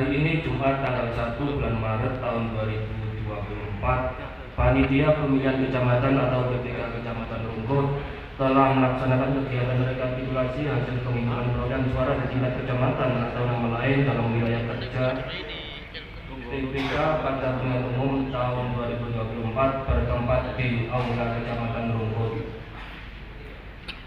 Hari ini Jumat tanggal 1 bulan Maret tahun 2024, Panitia Pemilihan Kecamatan atau PPK Kecamatan Rungkut telah melaksanakan kegiatan rekapitulasi hasil penghitungan perolehan suara di tingkat kecamatan atau nama lain dalam wilayah kerja PPK pada pemilihan umum tahun 2024 bertempat di Aula Kecamatan Rungkut.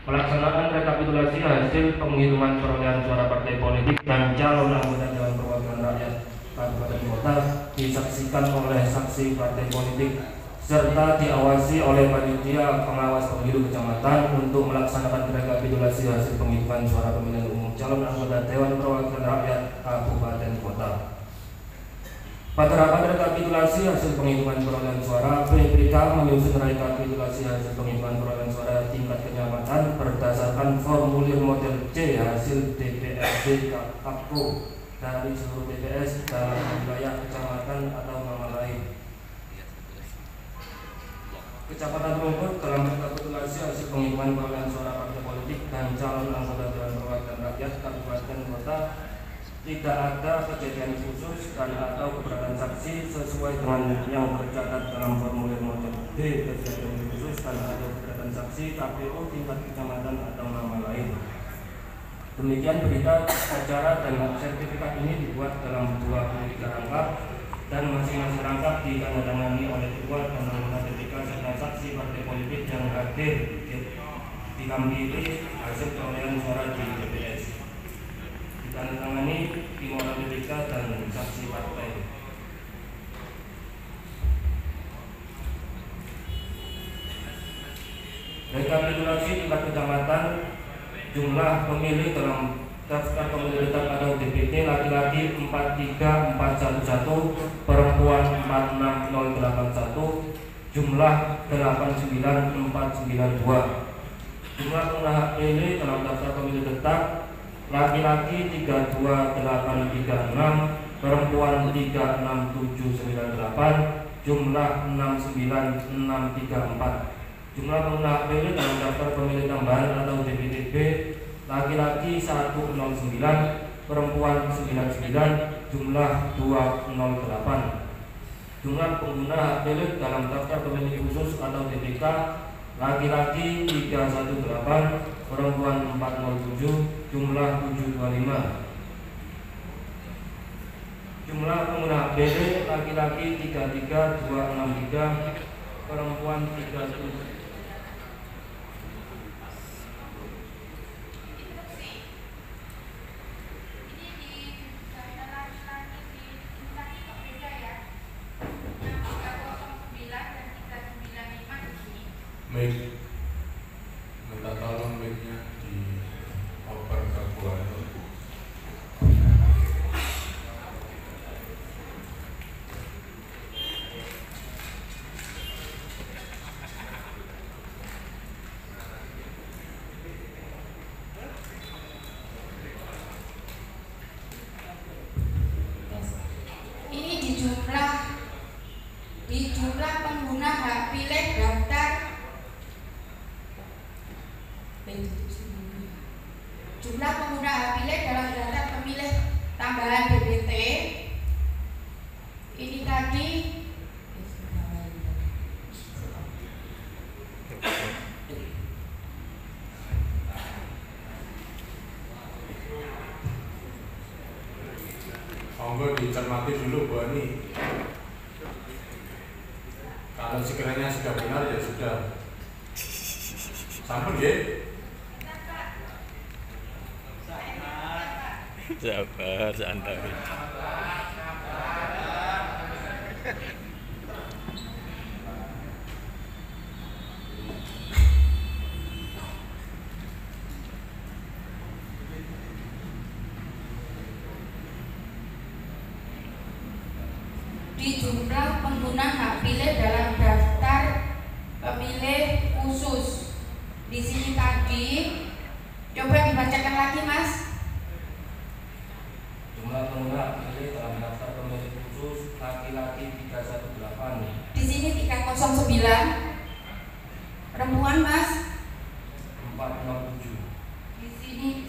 Pelaksanaan rekapitulasi hasil penghitungan perolehan suara partai politik dan calon anggota Dewan Perwakilan Rakyat Kabupaten Kota disaksikan oleh saksi partai politik serta diawasi oleh panitia pengawas pemilu kecamatan untuk melaksanakan rekapitulasi hasil penghitungan suara pemilihan umum calon anggota Dewan Perwakilan Rakyat Kabupaten Kota. Pada rapat rekapitulasi hasil penghitungan perolehan suara, PPK menyusun rekapitulasi hasil penghitungan perolehan suara tingkat kecamatan berdasarkan formulir model C hasil DPRD Kapko dari seluruh TPS dalam wilayah kecamatan atau nama lain. Kecamatan Rungkut dalam rekapitulasi hasil penghitungan perolehan suara partai politik dan calon anggota Dewan Perwakilan Rakyat Kabupaten Kota tidak ada kejadian khusus dan atau keberatan saksi sesuai dengan yang tercatat dalam formulir model D kejadian khusus dan atau keberatan saksi KPU tingkat kecamatan atau nama lain. Demikian berita acara dan sertifikat ini dibuat dalam 23 rangkap dan masing-masing rangkap ditandatangani oleh ketua dan anggota PPK serta saksi partai politik yang hadir didampingi hasil perolehan suara di TPS. Ditandatangani Timora PPK dan saksi partai. Rekapitulasi tingkat kecamatan, jumlah pemilih dalam daftar pemilih tetap atau DPT laki-laki 43411, perempuan 46081, jumlah 89492. Jumlah pengguna hak pilih dalam daftar pemilih tetap laki-laki 32836, perempuan 36798, jumlah 69634. Jumlah pengguna hak pilih dalam daftar pemilih tambahan atau DPTB laki-laki 109, perempuan 99, jumlah 208. Jumlah pengguna hak pilih dalam daftar pemilih khusus atau DPK laki-laki 318, perempuan 407, jumlah 725. Jumlah pengguna hak pilih laki-laki 33263, perempuan 37. Mic, minta tolong mic-nya di oper ke gua itu. Ini di jumlah pengguna hak pilih daftar jumlah pengguna hak pilih dalam daftar pemilih tambahan DPT ini tadi monggo dicermati dulu Bu Ani. Kalau sekiranya sudah benar ya sudah. Sampun nggih? Sabar, santai. di jumlah pengguna hak pilih dalam daftar pemilih khusus. Di sini tadi coba dibacakan lagi, Mas. Jumlah pengguna hak pilih dalam daftar pemilih khusus laki-laki 318. Di sini 309. Perempuan, Mas. 467. Di sini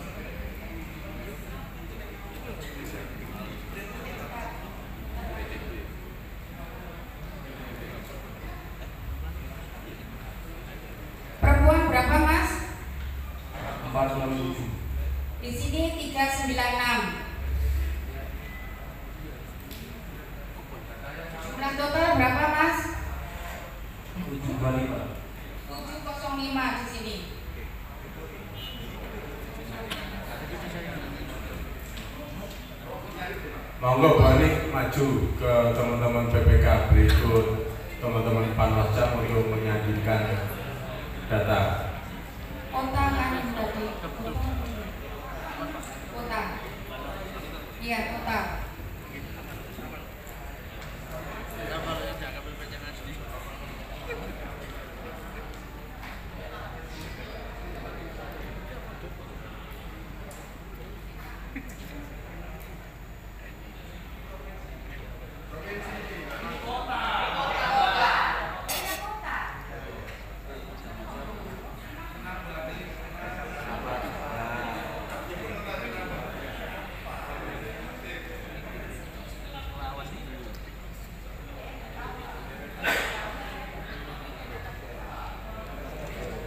467. Di sini 396. Jumlah total berapa, Mas? 725. 705 di sini. Monggo Bu Ani maju ke teman-teman PPK berikut teman-teman Panwascam untuk menyajikan data. Kota kan tadi. Kota. Iya, kota.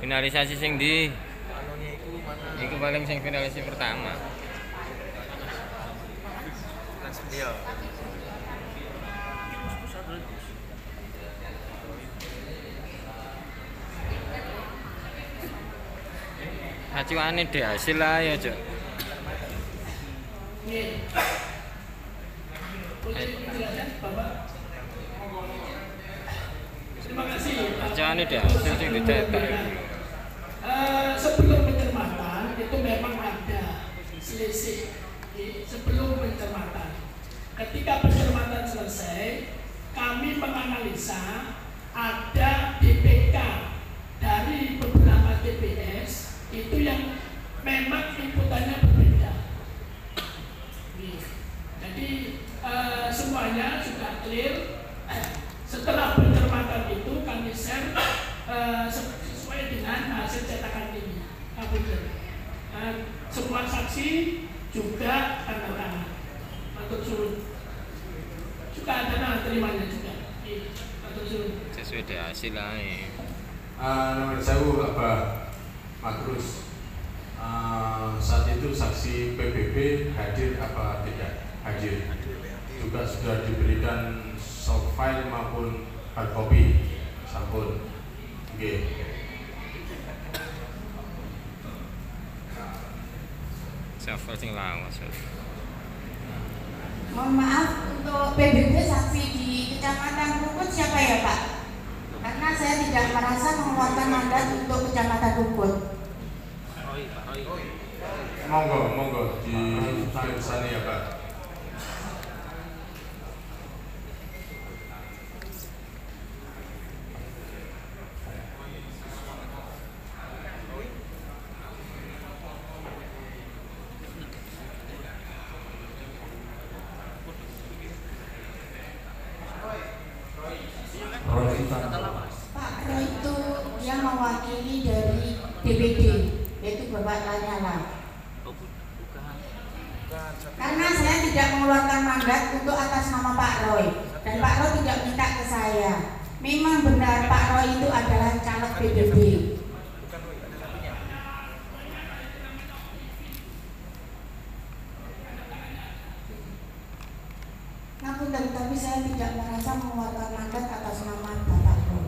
Finalisasi sing di iku paling sing finalisasi pertama. Iya. Acuane deh hasil lah ya, Cok. Terima kasih. Acuane deh hasil sing dicetak. Sebelum pencermatan itu memang ada selisih sebelum pencermatan. Ketika pencermatan selesai, kami menganalisa ada DPK dari beberapa TPS itu yang memang inputannya berbeda. Jadi semuanya sudah clear. Setelah pencermatan itu kami share sesuai dengan hasil cetakan ini. Semua saksi juga tanda tangan atau surut. Juga ada tanda terimanya juga atau surut. Sesuai dengan hasil lah. Nomor 1000 Abah Makrus. Saat itu saksi PBB hadir apa tidak hadir? Juga sudah diberikan soft file maupun hard copy. Sampun. Oke. Siapa sing lawas? Mohon maaf, untuk PBB saksi di Kecamatan Rukut siapa ya, Pak? Karena saya tidak merasa mengeluarkan mandat untuk Kecamatan Rukut. Monggo di sana ya Pak. Pak Roy itu yang mewakili dari DPD, yaitu Bapak Lanyala. Karena saya tidak mengeluarkan mandat untuk atas nama Pak Roy, dan Pak Roy tidak minta ke saya. Memang benar Pak Roy itu adalah caleg PBB. Ngapunten, tapi saya tidak merasa mengeluarkan mandat atas nama Bapak Roy.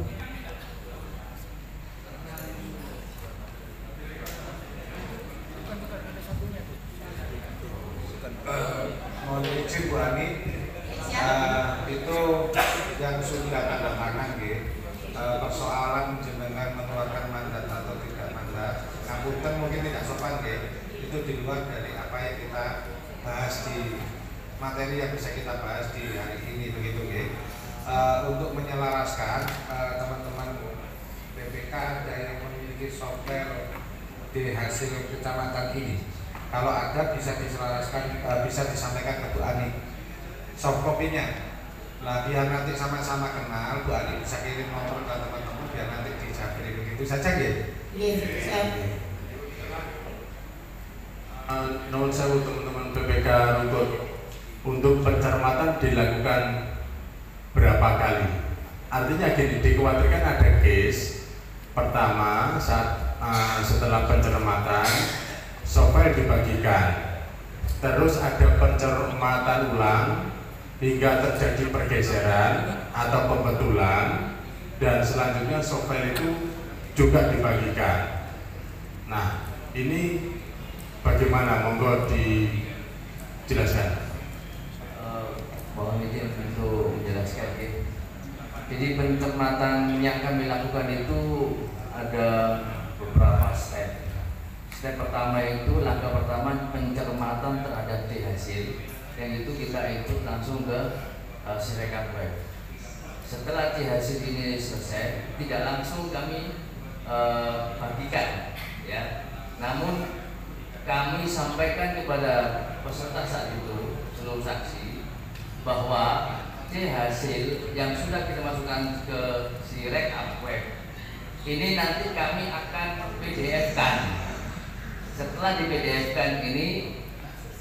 Mohon izin Bu Ani, itu yang sudah tanda tangan persoalan jenengan mengeluarkan mandat atau tidak mandat, ngapunten mungkin tidak sopan itu di luar dari apa yang kita bahas di materi yang bisa kita bahas di hari ini begitu untuk menyelaraskan teman-teman PPK ada yang memiliki software di hasil kecamatan ini. Kalau ada bisa diselaraskan, bisa disampaikan ke Bu Ani soft copy-nya. Nah biar nanti sama-sama kenal, Bu Ani bisa kirim nomor ke teman-teman biar nanti dijabri begitu saja Nomor 1 teman-teman PPK Rukut, untuk pencermatan dilakukan berapa kali? Artinya gini, dikhawatirkan ada case pertama saat setelah pencermatan softfile dibagikan, terus ada pencermatan ulang hingga terjadi pergeseran atau pembetulan, dan selanjutnya softfile itu juga dibagikan. Nah, ini bagaimana? Monggo dijelaskan. Mohon izin untuk menjelaskan ya. Jadi pencermatan yang kami lakukan itu ada beberapa step. Step pertama itu, langkah pertama pencermatan terhadap D hasil, yang itu kita input langsung ke Sirekap web. Setelah D hasil ini selesai, tidak langsung kami bagikan, ya. Namun kami sampaikan kepada peserta saat itu, seluruh saksi, bahwa D hasil yang sudah kita masukkan ke Sirekap web ini nanti kami akan PDF-kan. Setelah di PDF-kan ini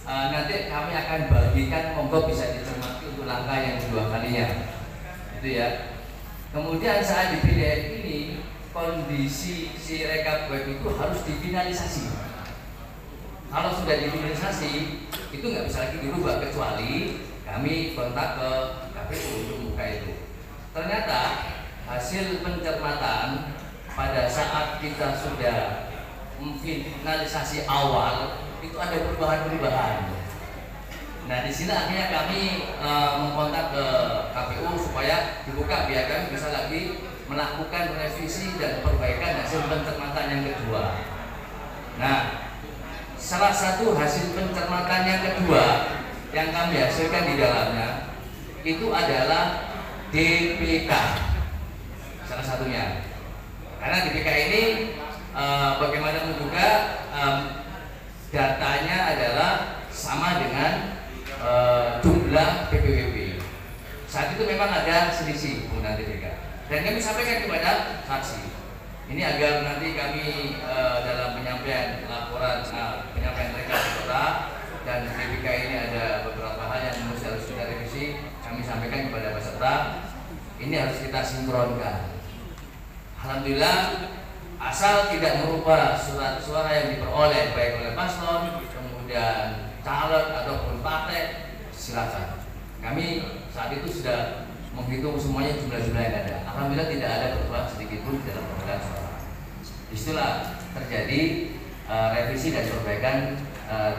nanti kami akan bagikan, monggo bisa dicermati untuk langkah yang kedua kalinya, gitu ya. Kemudian saat di PDF ini kondisi Sirekap web itu harus difinalisasi. Kalau sudah difinalisasi itu nggak bisa lagi dirubah, kecuali kami kontak ke KPU untuk buka itu. Ternyata hasil pencermatan pada saat kita sudah finalisasi awal itu ada perubahan-perubahan. Nah, di sini akhirnya kami mengkontak ke KPU supaya dibuka biar kami bisa lagi melakukan revisi dan perbaikan hasil pencermatan yang kedua. Nah, salah satu hasil pencermatan yang kedua yang kami hasilkan di dalamnya itu adalah DPK, salah satunya. Karena DPK ini bagaimanapun juga datanya adalah sama dengan jumlah PPWP. Saat itu memang ada selisih penggunaan DPK, dan kami sampaikan kepada saksi. Ini agar nanti kami dalam penyampaian laporan penyampaian rekap kota dan DPK ini ada beberapa hal yang harus kita revisi. Kami sampaikan kepada peserta, ini harus kita sinkronkan. Alhamdulillah, asal tidak merubah surat suara yang diperoleh baik oleh paslon, kemudian caleg ataupun partai, silakan. Kami saat itu sudah menghitung semuanya jumlah-jumlah yang ada. Alhamdulillah tidak ada perubahan sedikit pun dalam perolehan suara. Disitulah terjadi revisi dan perbaikan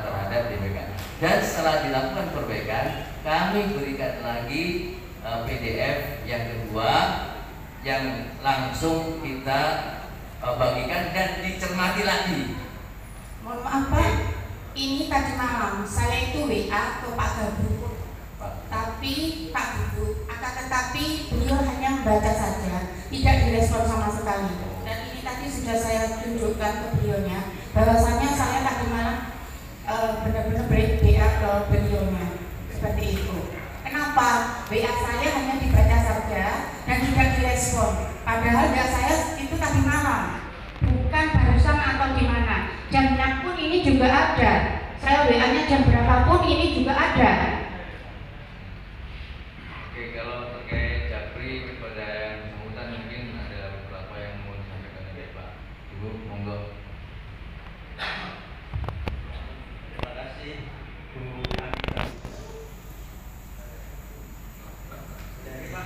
terhadap DPK. Dan setelah dilakukan perbaikan, kami berikan lagi PDF yang kedua yang langsung kita bagikan dan dicermati lagi. Mohon maaf Pak, ini tadi malam saya itu WA ke Pak Gabru, tapi Pak Gabru, akan tetapi beliau hanya membaca saja, tidak direspon sama sekali. Dan ini tadi sudah saya tunjukkan ke beliaunya, bahwasanya saya tadi malam benar-benar WA ke beliaunya seperti itu. Kenapa? WA saya hanya dibaca saja dan tidak direspon. Padahal WA saya itu tadi malam, bukan barusan atau gimana. Jamnya pun ini juga ada. Saya WA-nya jam berapapun ini juga ada. Oke, kalau terkait Japri kepada yang bersangkutan mungkin ada beberapa yang mau disampaikan oleh Pak Ibu, monggo. Terima kasih Bu Anita. Dari Pak.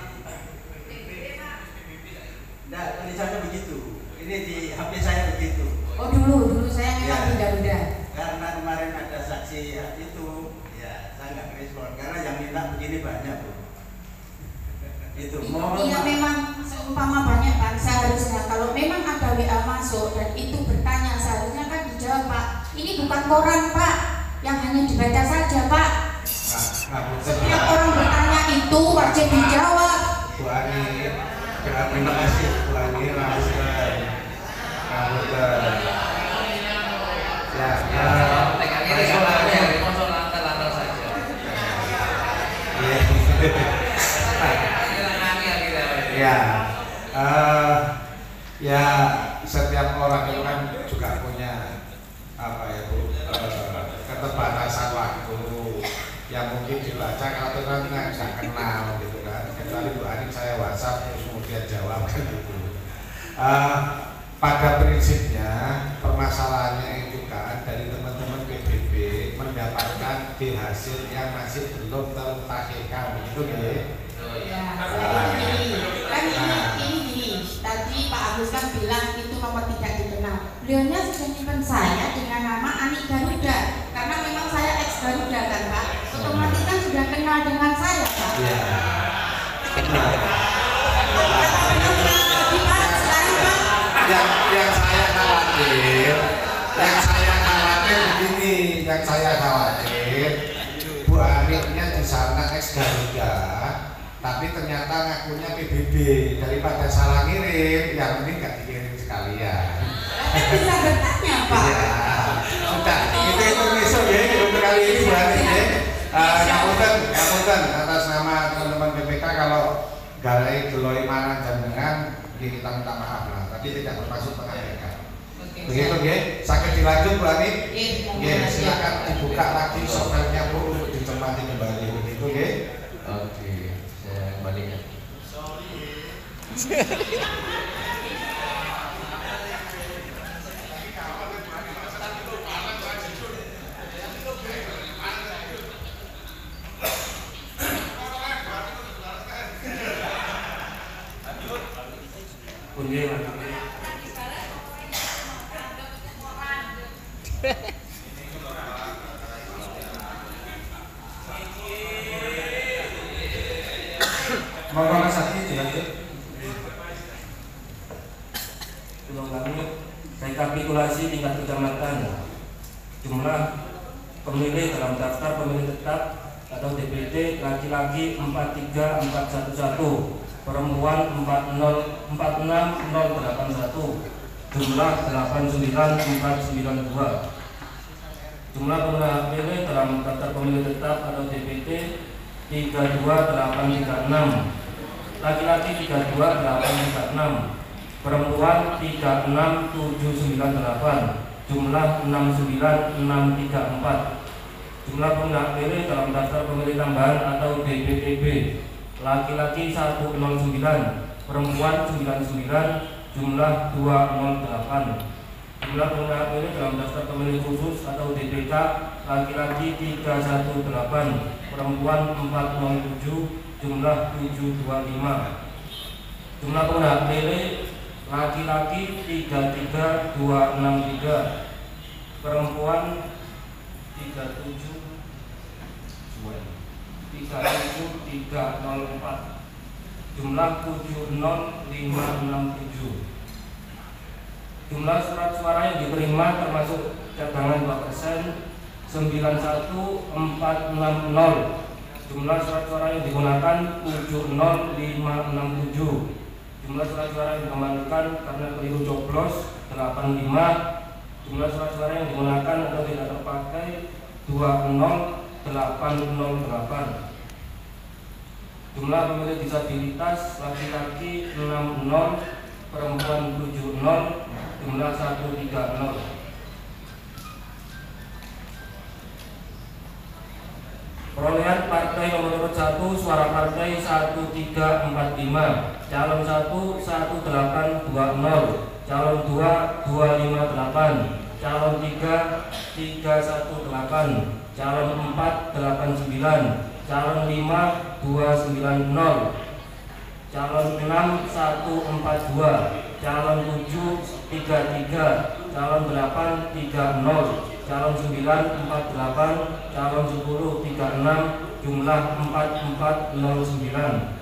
Enggak, tulisannya begitu. Ini di HP saya begitu. Oh dulu saya memang beda-beda. Karena kemarin ada saksi itu, ya saya nggak respon karena yang minta begini banyak Bu. Itu. Iya memang seumpama banyak kan seharusnya kalau memang ada WA masuk dan itu bertanya seharusnya kan dijawab Pak. Ini bukan koran Pak, yang hanya dibaca saja Pak. Setiap orang bertanya itu wajib dijawab. Bu Ani, terima kasih Bu Ani, ya setiap orang itu kan juga punya apa ya Bu, keterbatasan waktu yang mungkin dibaca kalau kan nggak kenal gitu kan, kecuali Bu Ani saya WhatsApp terus kemudian jawab kan gitu. Pada prinsipnya permasalahannya itu kan dari teman-teman menagih hasil yang masih belum tertagihkan, begitu ya? Ya, ini tadi Pak Agus kan bilang itu nomor tidak dikenal. Beliaunya sudah nyimpen saya dengan nama Ani Garuda, karena memang saya ex Garuda kan Pak. Otomatis kan sudah kenal dengan saya Pak. Iya. Yang saya khawatir Bu Aniknya di sana ex Garuda, tapi ternyata ngakunya PBB. Daripada salah ngirim, yang penting nggak dikirim sekalian. Bisa bertanya Pak. Ya, sudah itu besok ya untuk kali ini Bu Anik ya. Ngapunten atas nama teman-teman PPK kalau galai deloi mana jenengan kita minta maaf lah, tapi tidak bermaksud mengabaikan. Begitu ya, sakit dilanjut Bu Ani. Ya, silakan dibuka lagi softwarenya Bu untuk ditempati kembali. Begitu ya. Oke, saya kembalikan. Mau Mas Aki dilanjut. Ulang kami rekapitulasi tingkat kecamatan. Jumlah pemilih dalam daftar pemilih tetap atau DPT laki-laki 43411, perempuan 46081, jumlah 89492. Jumlah pengguna hak pilih dalam daftar pemilih tetap atau DPT 32836, laki-laki 32836, perempuan 36798, jumlah 69634. Jumlah pengguna hak pilih dalam daftar pemilih tambahan atau DPTB, laki-laki 109, perempuan 99, jumlah 208. Jumlah pengguna hak pilih dalam daftar pemilih khusus atau DPK, laki-laki 318, perempuan 407, jumlah 725. Jumlah pengguna hak pilih laki-laki 33263, perempuan 37304, jumlah 70567. Jumlah surat suara yang diterima termasuk cadangan 2% 91460. Jumlah surat suara yang digunakan 70567. Jumlah surat suara yang dikembalikan karena keliru coblos 85. Jumlah surat suara yang digunakan atau tidak terpakai 20808. Jumlah pemilih disabilitas laki-laki 60, perempuan 70, jumlah 130. Perolehan partai nomor urut 1, suara partai 1345, calon 1 1820, calon 2 258, calon 3 318, calon 4 89, calon 5 290, calon 6 142, calon 7 33, calon 8 30, calon 9 48, calon 10 36, jumlah 4409.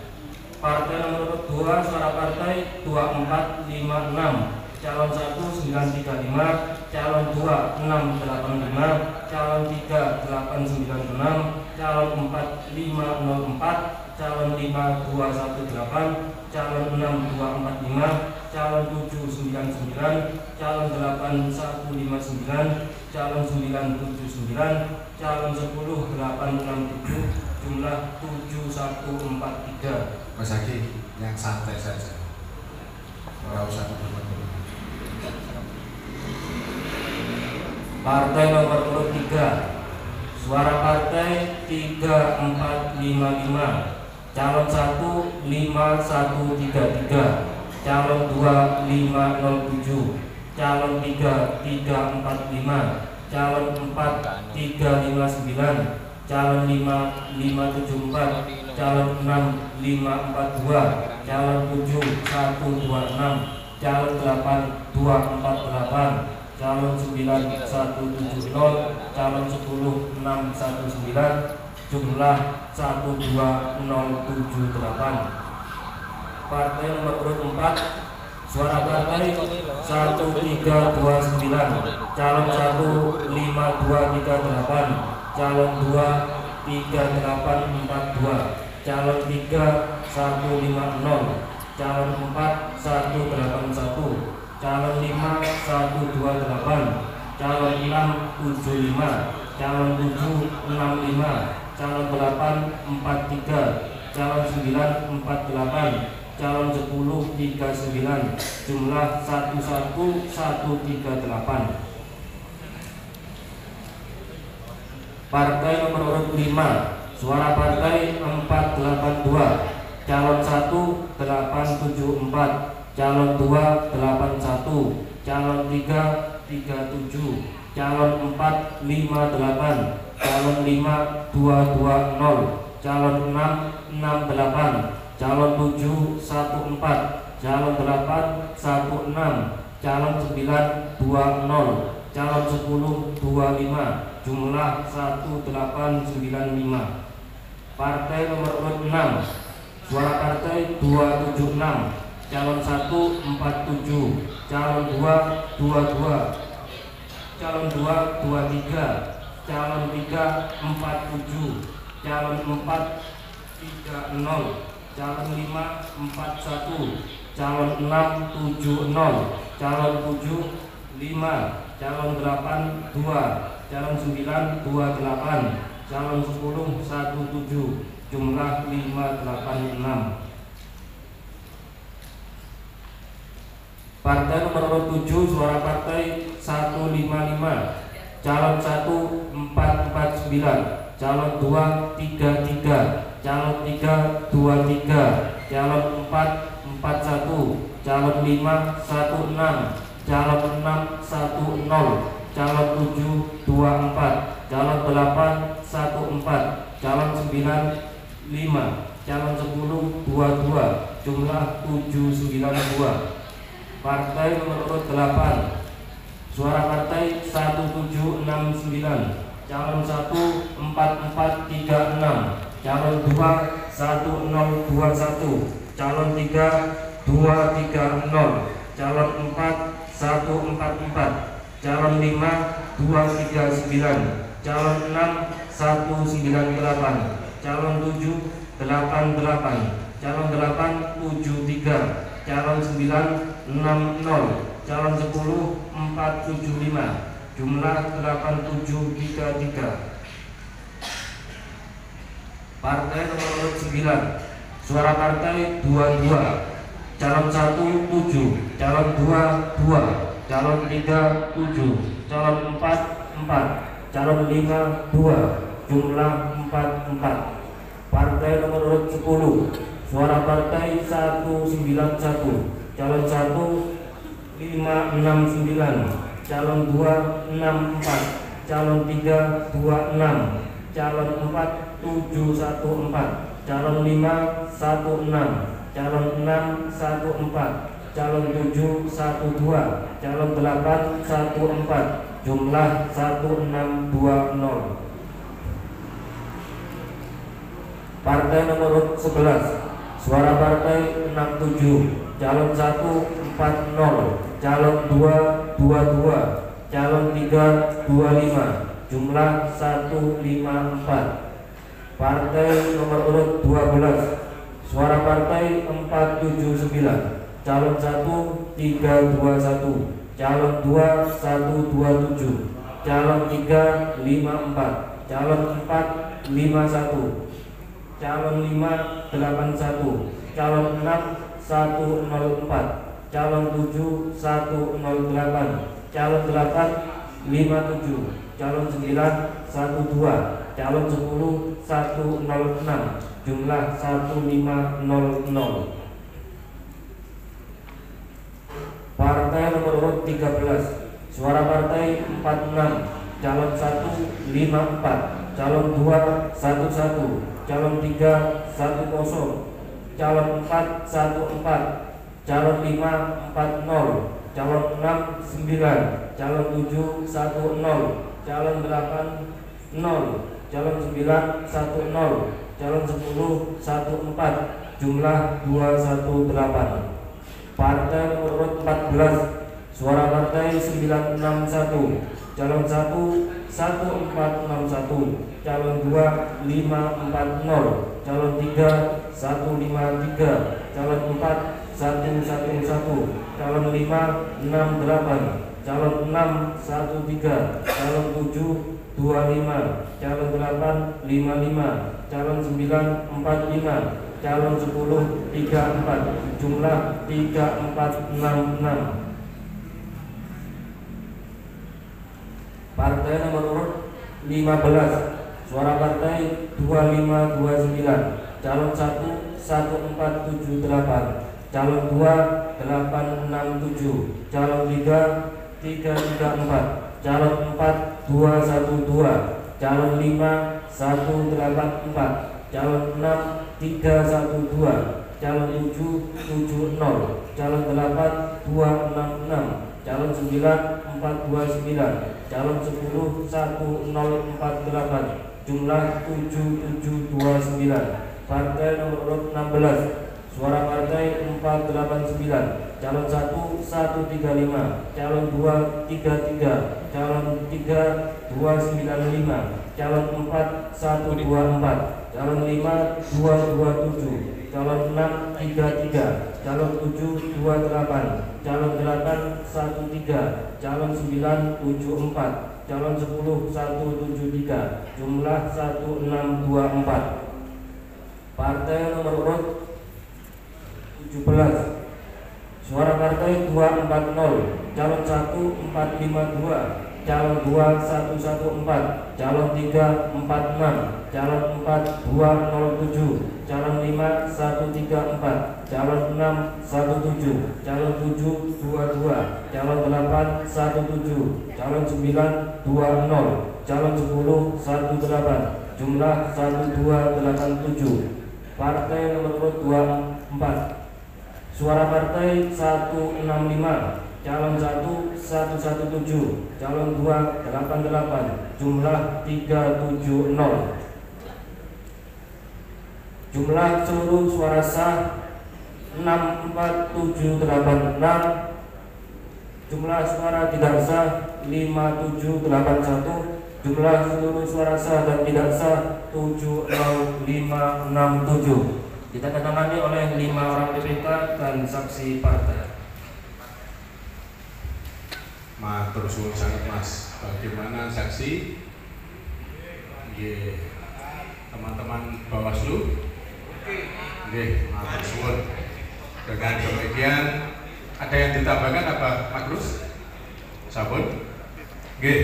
Partai nomor urut 2, suara partai 2456, calon 1 935, calon 2 685, calon 3 896, calon 4 504, calon 5 218, calon 6 245, calon 7 99, calon 8 159, calon 9 79, calon 10 867, jumlah 7143. Mas Aki, yang santai saja. Enggak usah berdebat. Partai nomor urut 3, suara partai 3455, calon 1 5133, calon 2 507, calon 3 345, calon 4 359, calon 5574, calon 6542, calon 7126, calon 8248, calon 9170, calon 10619, jumlah 12078. Partai nomor urut 4, suara partai 1329, calon 15238, calon 23842, calon 3150, calon 4181, calon 5128, calon 675, calon 765, calon 843, calon 948, calon 1039, jumlah 11138. Partai nomor urut 5, suara partai 482, calon 1874, calon 281, calon 337, calon 458, calon 5220, calon 668, calon 714, calon 816, calon 920, calon 1025, jumlah 1895. Partai nomor urut 6, suara partai 276, calon 147, calon 222, calon 223, calon 347, calon 430, calon 541, calon 670, calon 75, calon 82, calon 928, calon 1017, jumlah 586. Partai nomor urut 7, suara partai 155, calon 1449, calon 233, calon 323, calon 441, calon 516, calon 610, calon 724, calon 814, calon 95, calon 1022, jumlah 792. Partai nomor urut 8, suara partai 1769, calon 14436, calon 21021, calon 3230, calon 4144, calon 5239, calon 6198, calon 788, calon 873, calon 960, calon 10475, jumlah 8733. Partai nomor urut 9, suara partai 22, calon 17, calon 22, calon 37, calon 44, calon 52, jumlah 44. Partai nomor urut 10, suara partai 191, calon 1569, calon 264, calon 326, calon 4714, calon 516, calon 614, calon 712, calon 814, jumlah 1620. Partai nomor urut 11, suara partai 67, calon 140, calon 222, calon 325, jumlah 154. Partai nomor urut 12, suara partai 479, calon 1321, calon 2127, calon 354, calon 451, calon 581, calon 6104, calon 7108, calon 857, calon 912, calon 10106, jumlah 1500. Partai nomor urut 13, suara partai 46, calon 154, calon 2 11, calon 3 10, calon 4 14, calon 5 40, calon 6 9, calon 7 10, calon 8 0, calon 9 10, calon 10 14, jumlah 218. Partai nomor urut 14, suara partai 961, calon 1 1461, calon 2 540, calon 3 153, calon 4 111, calon 5 68, calon 6 13, calon 7 25, calon 8 55, calon 9 45, calon 10 34, jumlah 3466. Partai nomor urut 15, suara partai 2529, calon 1 1478, calon 2 867, calon 3 334, calon 4 212, calon 5 184, calon 6 312, calon 7 70, calon 8 266, calon 9 429, calon 10 1048, jumlah 7729. Partai nomor urut 16, suara partai 489, calon 1 135, calon 2 33, calon 3 295, calon 4 124, calon 5 227, calon 6 33, calon 7 28, calon 8 13, calon 9 74, calon 10 173, jumlah 1624. Partai nomor urut 17, suara partai 240, calon 1 452, calon 2 114, calon 3 46, calon 4 207, calon 5 134, calon 6 17, calon 7 22, calon 8 17, calon 9 20, calon 10 18, jumlah 1287. Partai nomor urut 24, suara partai 165, calon 1 117, calon 2 88, jumlah 370. Jumlah seluruh suara sah 64786, jumlah suara tidak sah 5781, jumlah seluruh suara sah dan tidak sah 70567. Kita ditangani oleh 5 orang PPK dan saksi partai. Matur suwun sangat Mas. Bagaimana saksi? Nggih. Teman-teman Bawaslu. Nggih, matur suwun. Dengan demikian ada yang ditambahkan apa, Mas Cruz? Sampun? Nggih.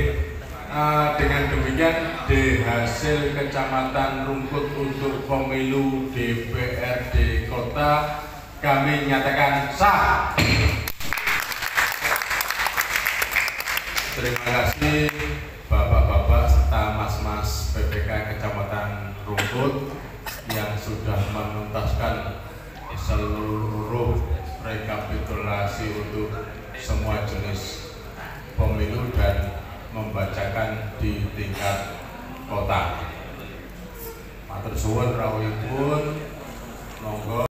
Dengan demikian di hasil Kecamatan Rungkut untuk pemilu DPRD Kota kami nyatakan sah. Terima kasih Bapak-bapak serta Mas-mas PPK Kecamatan Rungkut yang sudah menuntaskan seluruh rekapitulasi untuk semua jenis pemilu dan membacakan di tingkat kota. Matur suwun rawuhipun, monggo.